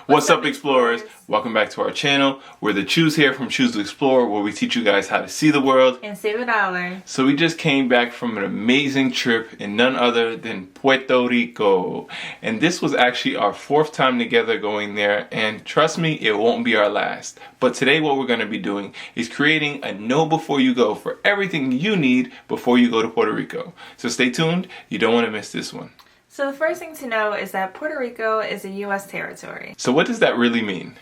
What's up, explorers? Welcome back to our channel. We're the Choose here from Choose to Explore, where we teach you guys how to see the world and save $1. So we just came back from an amazing trip in none other than Puerto Rico. And this was actually our 4th time together going there, and trust me, it won't be our last. But today what we're going to be doing is creating a know before you go for everything you need before you go to Puerto Rico. So stay tuned, you don't want to miss this one. So the first thing to know is that Puerto Rico is a U.S. territory. So what does that really mean?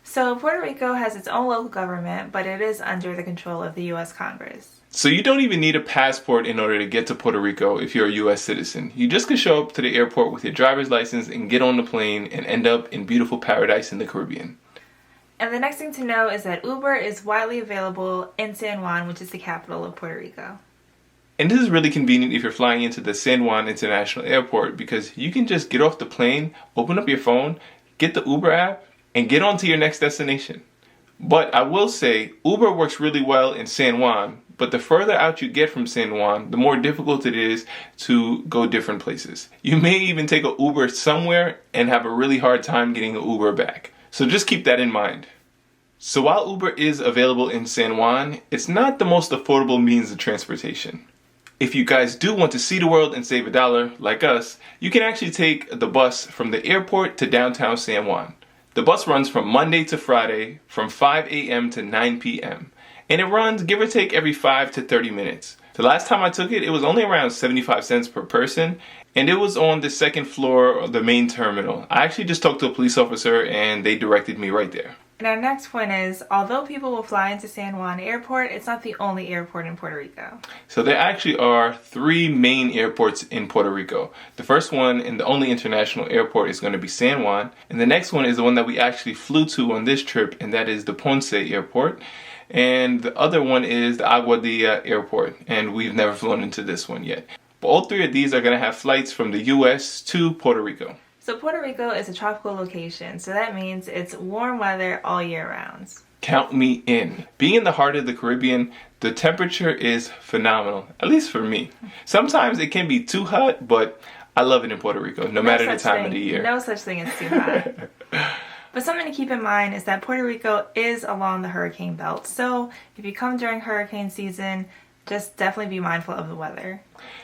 So Puerto Rico has its own local government, but it is under the control of the U.S. Congress. So you don't even need a passport in order to get to Puerto Rico if you're a U.S. citizen. You just can show up to the airport with your driver's license and get on the plane and end up in beautiful paradise in the Caribbean. And the next thing to know is that Uber is widely available in San Juan, which is the capital of Puerto Rico. And this is really convenient if you're flying into the San Juan International Airport, because you can just get off the plane, open up your phone, get the Uber app, and get on to your next destination. But I will say, Uber works really well in San Juan, but the further out you get from San Juan, the more difficult it is to go different places. You may even take an Uber somewhere and have a really hard time getting an Uber back. So just keep that in mind. So while Uber is available in San Juan, it's not the most affordable means of transportation. If you guys do want to see the world and save $1, like us, you can actually take the bus from the airport to downtown San Juan. The bus runs from Monday to Friday from 5 a.m. to 9 p.m. And it runs give or take every 5 to 30 minutes. The last time I took it, it was only around 75 cents per person, and it was on the 2nd floor of the main terminal. I actually just talked to a police officer and they directed me right there. And our next point is, although people will fly into San Juan Airport, it's not the only airport in Puerto Rico. So there actually are 3 main airports in Puerto Rico. The first one and the only international airport is going to be San Juan. And the next one is the one that we actually flew to on this trip, and that is the Ponce Airport. And the other one is the Aguadilla Airport, and we've never flown into this one yet. But all 3 of these are going to have flights from the U.S. to Puerto Rico. So Puerto Rico is a tropical location, so that means it's warm weather all year round. Count me in. Being in the heart of the Caribbean, the temperature is phenomenal, at least for me. Sometimes it can be too hot, but I love it in Puerto Rico, no matter the time of the year. No such thing as too hot. But something to keep in mind is that Puerto Rico is along the hurricane belt, so if you come during hurricane season, just definitely be mindful of the weather.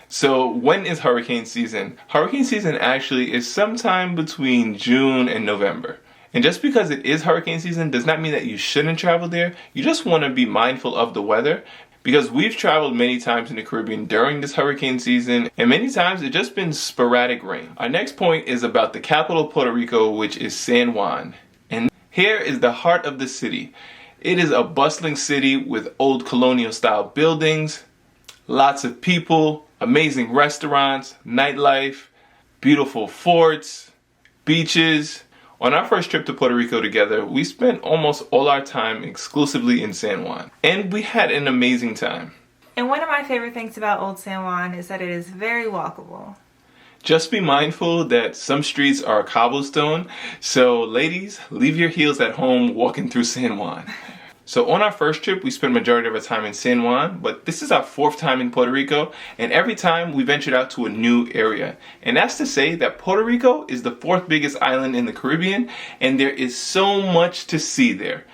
So when is hurricane season? Hurricane season actually is sometime between June and November. And just because it is hurricane season does not mean that you shouldn't travel there. You just want to be mindful of the weather, because we've traveled many times in the Caribbean during this hurricane season, and many times it's just been sporadic rain. Our next point is about the capital of Puerto Rico, which is San Juan. And here is the heart of the city. It is a bustling city with old colonial style buildings, lots of people, amazing restaurants, nightlife, beautiful forts, beaches. On our first trip to Puerto Rico together, we spent almost all our time exclusively in San Juan, and we had an amazing time. And one of my favorite things about Old San Juan is that it is very walkable. Just be mindful that some streets are cobblestone, so ladies, leave your heels at home walking through San Juan. So on our first trip, we spent majority of our time in San Juan, but this is our 4th time in Puerto Rico, and every time we ventured out to a new area. And that's to say that Puerto Rico is the 4th biggest island in the Caribbean, and there is so much to see there.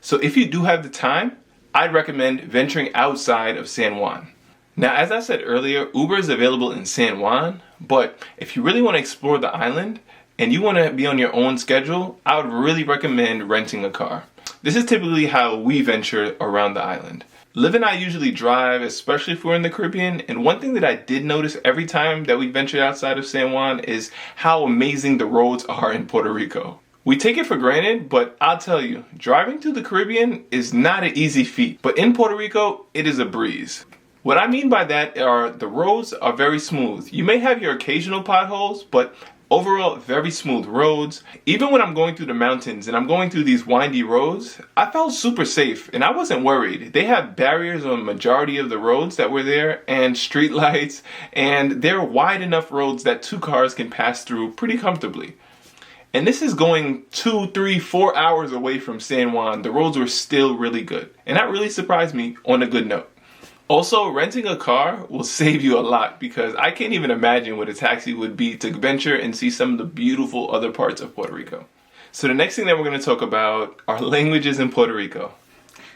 So if you do have the time, I'd recommend venturing outside of San Juan. Now, as I said earlier, Uber is available in San Juan, but if you really want to explore the island and you want to be on your own schedule, I would really recommend renting a car. This is typically how we venture around the island. Liv and I usually drive, especially if we're in the Caribbean, and one thing that I did notice every time that we ventured outside of San Juan is how amazing the roads are in Puerto Rico. We take it for granted, but I'll tell you, driving through the Caribbean is not an easy feat, but in Puerto Rico, it is a breeze. What I mean by that are the roads are very smooth. You may have your occasional potholes, but overall, very smooth roads. Even when I'm going through the mountains and I'm going through these windy roads, I felt super safe and I wasn't worried. They have barriers on the majority of the roads that were there and street lights, and they're wide enough roads that 2 cars can pass through pretty comfortably. And this is going 2, 3, 4 hours away from San Juan. The roads were still really good. And that really surprised me on a good note. Also, renting a car will save you a lot, because I can't even imagine what a taxi would be to venture and see some of the beautiful other parts of Puerto Rico. So the next thing that we're going to talk about are languages in Puerto Rico.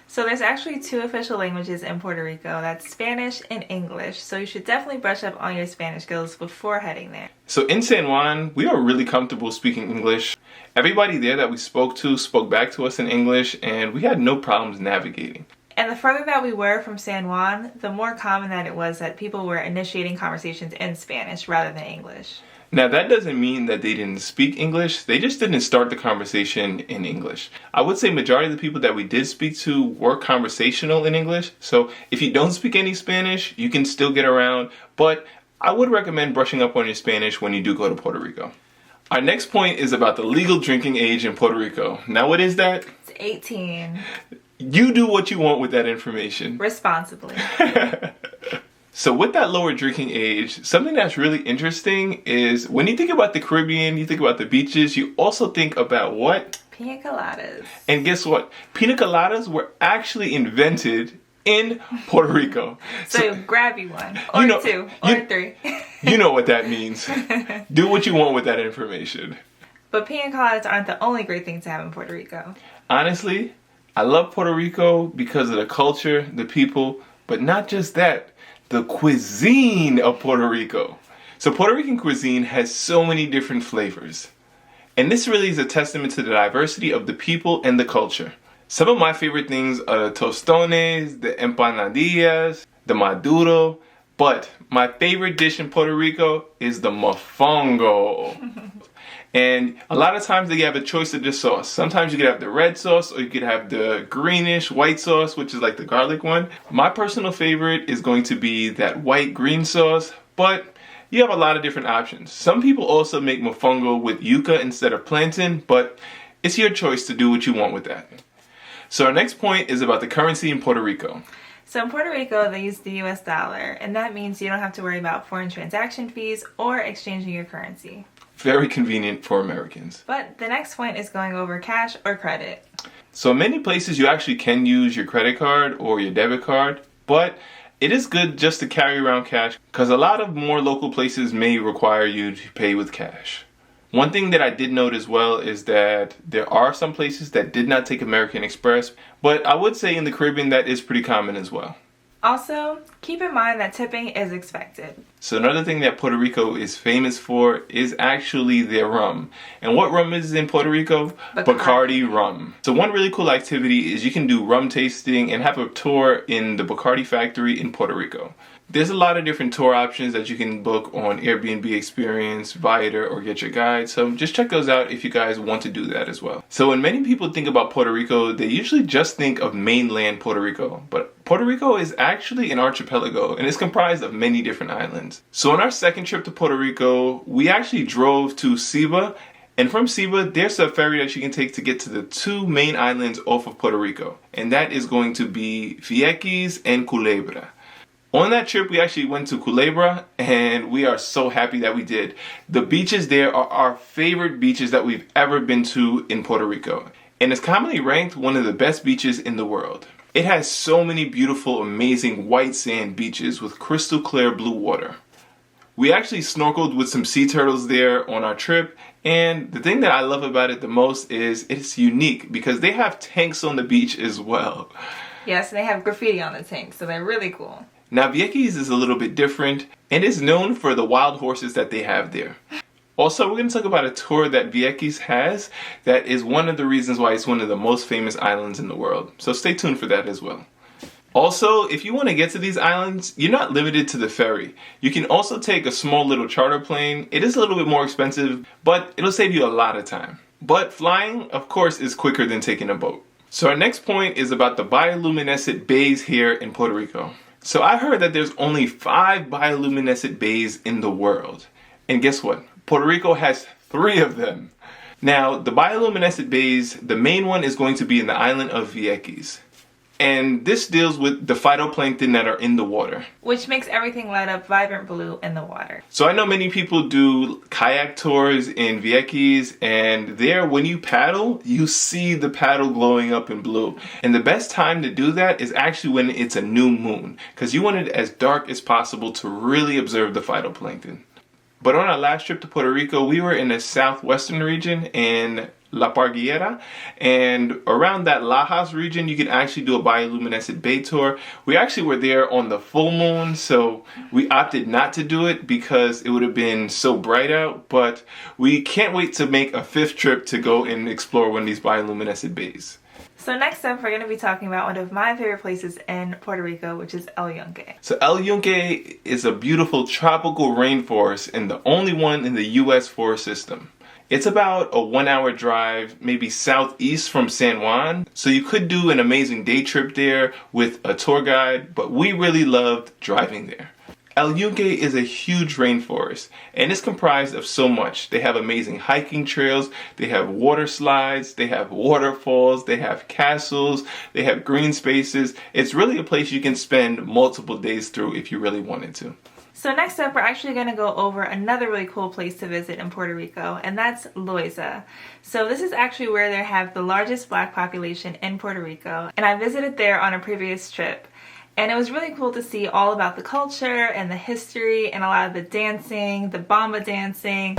So there's actually 2 official languages in Puerto Rico. That's Spanish and English. So you should definitely brush up on your Spanish skills before heading there. So in San Juan, we are really comfortable speaking English. Everybody there that we spoke to spoke back to us in English, and we had no problems navigating. And the further that we were from San Juan, the more common that it was that people were initiating conversations in Spanish rather than English. Now that doesn't mean that they didn't speak English, they just didn't start the conversation in English. I would say majority of the people that we did speak to were conversational in English, so if you don't speak any Spanish, you can still get around, but I would recommend brushing up on your Spanish when you do go to Puerto Rico. Our next point is about the legal drinking age in Puerto Rico. Now what is that? It's 18. You do what you want with that information. Responsibly. So with that lower drinking age, something that's really interesting is when you think about the Caribbean, you think about the beaches, you also think about what? Pina coladas. And guess what? Pina coladas were actually invented in Puerto Rico. So grab you one, or 2, or 3. You know what that means. Do what you want with that information. But pina coladas aren't the only great thing to have in Puerto Rico. Honestly, I love Puerto Rico because of the culture, the people, but not just that. The cuisine of Puerto Rico. So Puerto Rican cuisine has so many different flavors. And this really is a testament to the diversity of the people and the culture. Some of my favorite things are the tostones, the empanadillas, the maduro, but my favorite dish in Puerto Rico is the mofongo. And a lot of times they have a choice of the sauce. Sometimes you could have the red sauce or you could have the greenish white sauce, which is like the garlic one. My personal favorite is going to be that white green sauce, but you have a lot of different options. Some people also make mofongo with yuca instead of plantain, but it's your choice to do what you want with that. So our next point is about the currency in Puerto Rico. So in Puerto Rico, they use the US dollar, and that means you don't have to worry about foreign transaction fees or exchanging your currency. Very convenient for Americans. But the next point is going over cash or credit. So in many places you actually can use your credit card or your debit card, but it is good just to carry around cash because a lot of more local places may require you to pay with cash. One thing that I did note as well is that there are some places that did not take American Express, but I would say in the Caribbean that is pretty common as well. Also, keep in mind that tipping is expected. So another thing that Puerto Rico is famous for is actually their rum. And what rum is in Puerto Rico? Bacardi Rum. So one really cool activity is you can do rum tasting and have a tour in the Bacardi factory in Puerto Rico. There's a lot of different tour options that you can book on Airbnb Experience, Viator, or Get Your Guide. So just check those out if you guys want to do that as well. So when many people think about Puerto Rico, they usually just think of mainland Puerto Rico. But Puerto Rico is actually an archipelago and it's comprised of many different islands. So on our second trip to Puerto Rico, we actually drove to Ceiba. And from Ceiba, there's a ferry that you can take to get to the 2 main islands off of Puerto Rico. And that is going to be Vieques and Culebra. On that trip, we actually went to Culebra, and we are so happy that we did. The beaches there are our favorite beaches that we've ever been to in Puerto Rico. And it's commonly ranked one of the best beaches in the world. It has so many beautiful, amazing white sand beaches with crystal clear blue water. We actually snorkeled with some sea turtles there on our trip, and the thing that I love about it the most is it's unique because they have tanks on the beach as well. Yes, they have graffiti on the tank, so they're really cool. Now Vieques is a little bit different and is known for the wild horses that they have there. Also, we're going to talk about a tour that Vieques has that is one of the reasons why it's one of the most famous islands in the world. So stay tuned for that as well. Also, if you want to get to these islands, you're not limited to the ferry. You can also take a small little charter plane. It is a little bit more expensive, but it'll save you a lot of time. But flying, of course, is quicker than taking a boat. So our next point is about the bioluminescent bays here in Puerto Rico. So I heard that there's only 5 bioluminescent bays in the world. And guess what? Puerto Rico has 3 of them. Now, the bioluminescent bays, the main one is going to be in the island of Vieques. And this deals with the phytoplankton that are in the water. Which makes everything light up vibrant blue in the water. So I know many people do kayak tours in Vieques, and there when you paddle, you see the paddle glowing up in blue. And the best time to do that is actually when it's a new moon, because you want it as dark as possible to really observe the phytoplankton. But on our last trip to Puerto Rico, we were in the southwestern region, and La Parguera, and around that Lajas region you can actually do a bioluminescent bay tour. We actually were there on the full moon, so we opted not to do it because it would have been so bright out, but we can't wait to make a 5th trip to go and explore one of these bioluminescent bays. So next up, we're going to be talking about one of my favorite places in Puerto Rico, which is El Yunque. So El Yunque is a beautiful tropical rainforest and the only one in the U.S. forest system. It's about a 1-hour drive, maybe southeast from San Juan, so you could do an amazing day trip there with a tour guide, but we really loved driving there. El Yunque is a huge rainforest, and it's comprised of so much. They have amazing hiking trails, they have water slides, they have waterfalls, they have castles, they have green spaces. It's really a place you can spend multiple days through if you really wanted to. So next up, we're actually going to go over another really cool place to visit in Puerto Rico, and that's Loiza. So this is actually where they have the largest Black population in Puerto Rico, and I visited there on a previous trip. And it was really cool to see all about the culture and the history and a lot of the dancing, the bamba dancing.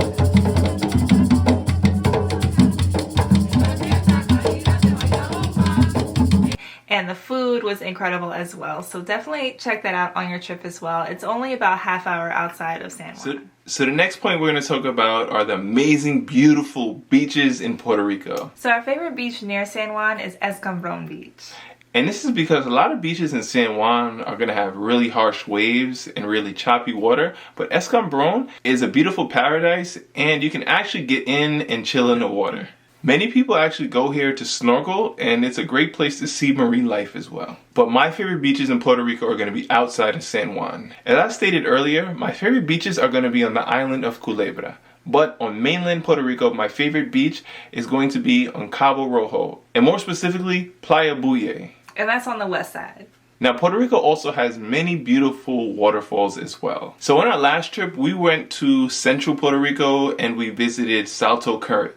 And the food was incredible as well. So definitely check that out on your trip as well. It's only about a half-hour outside of San Juan. So the next point we're going to talk about are the amazing, beautiful beaches in Puerto Rico. So our favorite beach near San Juan is Escambron Beach. And this is because a lot of beaches in San Juan are going to have really harsh waves and really choppy water. But Escambron is a beautiful paradise and you can actually get in and chill in the water. Many people actually go here to snorkel, and it's a great place to see marine life as well. But my favorite beaches in Puerto Rico are going to be outside of San Juan. As I stated earlier, my favorite beaches are going to be on the island of Culebra. But on mainland Puerto Rico, my favorite beach is going to be on Cabo Rojo, and more specifically, Playa Buye. And that's on the west side. Now, Puerto Rico also has many beautiful waterfalls as well. So on our last trip, we went to central Puerto Rico and we visited Salto Current.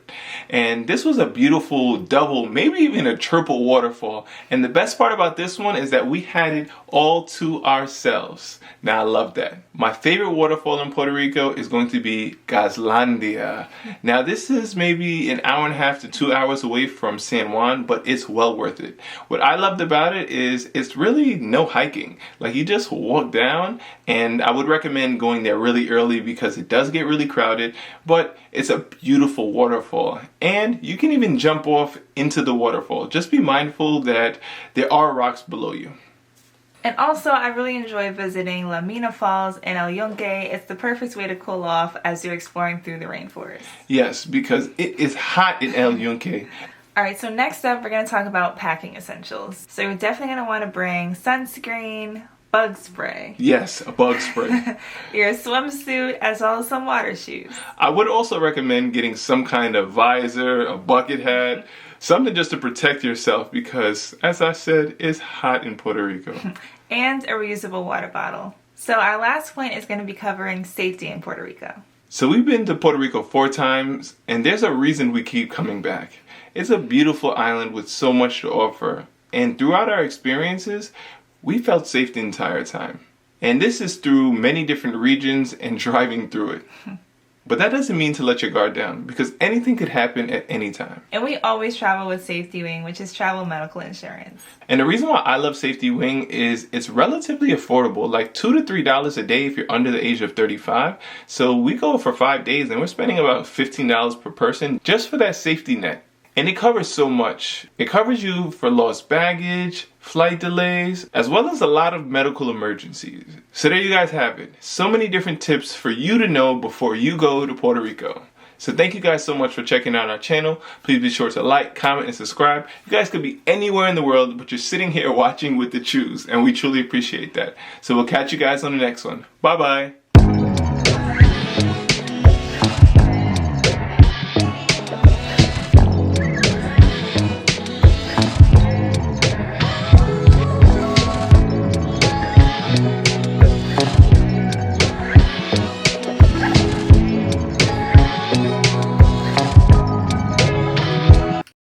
And this was a beautiful double, maybe even a triple waterfall. And the best part about this one is that we had it all to ourselves. Now, I love that. My favorite waterfall in Puerto Rico is going to be Gazlandia. Now, this is maybe an hour and a half to 2 hours away from San Juan, but it's well worth it. What I loved about it is it's really no hiking. Like, you just walk down, and I would recommend going there really early because it does get really crowded, but it's a beautiful waterfall. And you can even jump off into the waterfall. Just be mindful that there are rocks below you. And also, I really enjoy visiting La Mina Falls and El Yunque. It's the perfect way to cool off as you're exploring through the rainforest. Yes, because it is hot in El Yunque. Alright, so next up, we're going to talk about packing essentials. So you're definitely going to want to bring sunscreen, bug spray. Yes, a bug spray. Your swimsuit, as well as some water shoes. I would also recommend getting some kind of visor, a bucket hat, something just to protect yourself because, as I said, it's hot in Puerto Rico. And a reusable water bottle. So our last point is going to be covering safety in Puerto Rico. So we've been to Puerto Rico 4 times, and there's a reason we keep coming back. It's a beautiful island with so much to offer, and throughout our experiences, we felt safe the entire time. And this is through many different regions and driving through it. But that doesn't mean to let your guard down, because anything could happen at any time. And we always travel with Safety Wing, which is travel medical insurance. And the reason why I love Safety Wing is it's relatively affordable, like $2 to $3 a day if you're under the age of 35. So we go for 5 days and we're spending about $15 per person just for that safety net. And it covers so much. It covers you for lost baggage, flight delays, as well as a lot of medical emergencies. So there you guys have it. So many different tips for you to know before you go to Puerto Rico. So thank you guys so much for checking out our channel. Please be sure to like, comment, and subscribe. You guys could be anywhere in the world, but you're sitting here watching with the Chews, and we truly appreciate that. So we'll catch you guys on the next one. Bye-bye.